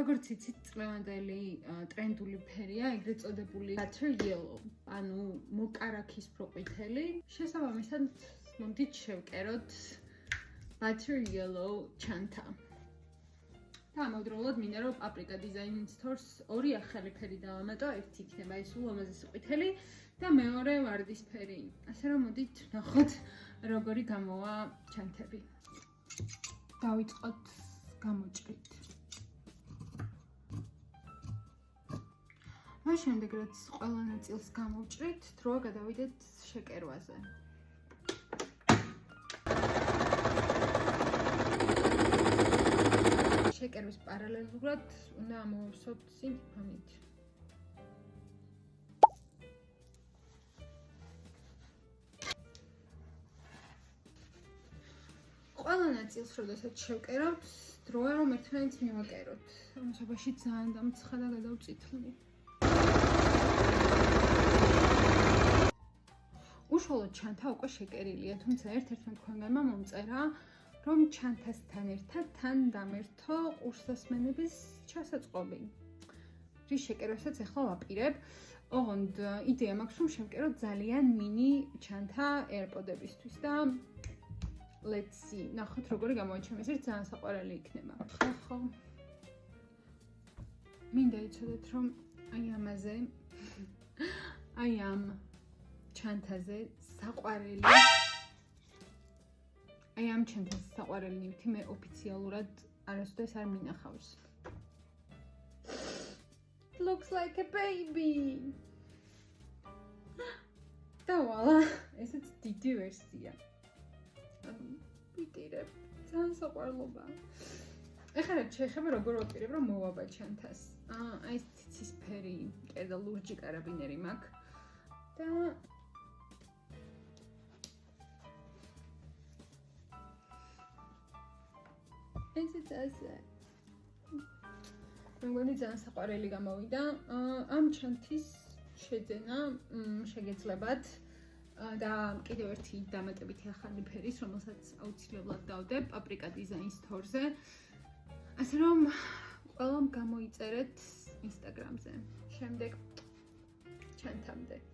როგორც იცით, წლევანდელი ტრენდული ფერია, ეგრეთ წოდებული butter yellow, ანუ მოკარაქისფრო ყვითელი. შესაბამისად, მომდით შევკეროთ butter yellow ჩანთა. და ამავდროულად მინდა რომ paprika design stores ორი ახალი ფერი დავამატო, ერთი იქნება ის ულამაზესი ყვითელი და მეორე ვარდისფერი. ასე რომ მოდით ნახოთ როგორი გამოვა ჩანთები. დავიწყოთ გამოჭრით. მას შემდეგ რაც ყველა ნაწილს გამოვჭრით, დროა გადავიდეთ შეკერვაზე. შეკერვის პარალელურად უნდა ამოვსოთ სინთიფონით. ყველა ნაწილს როდესაც შევკერავთ, დროა რომ ერთმანეთს მივაკეროთ. ამასობაში ძალიან დამცხა და გადავწითლი. უშუალოდ ჩანთა უკვე შეკერილია, თუმცა ერთ-ერთმა თქვენგანმა მომწერა, რომ ჩანთასთან ერთად თან დამერთო ყურსასმენების ჩასაწყობი. რის შეკერვასაც ახლა ვაპირებ. ოღონდ იდეა მაქვს რომ შევკეროთ ძალიან მინი ჩანთა AirPod-ებისთვის და let's see. ნახოთ როგორი გამოიჩემ, ეს ძალიან საყვარელი იქნება. ხო. მინდა იცოდეთ რომ აი ამაზე აი ამ ჩანთაზე საყვარელი აი ამ ჩანთაზე საყვარელი ნივთი მე ოფიციალურად არასოდეს არ მინახავს. Looks like a baby. და ვალა, ესეც დიდი ვერსია. ვიტირებ, ძალიან საყვარლობა. ეხლა რაც შეიძლება როგორ ვაპირებ რომ მოვაბა ჩანთას. აი ეს ციცისფერი, კერძო ლურჯი კარაბინერი მაქვს და ესეც ასე. მეგონი ძალიან საყვარელი გამოვიდა. ამ ჩანთის შეძენა შეგეძლებათ და კიდევ ერთი დამატებითი ახალი ფერის, რომელსაც აუცილებლად დავდებ paprika design store-ზე. ასე რომ ყველამ გამოიწერეთ Instagram-ზე. შემდეგ ჩანთამდე.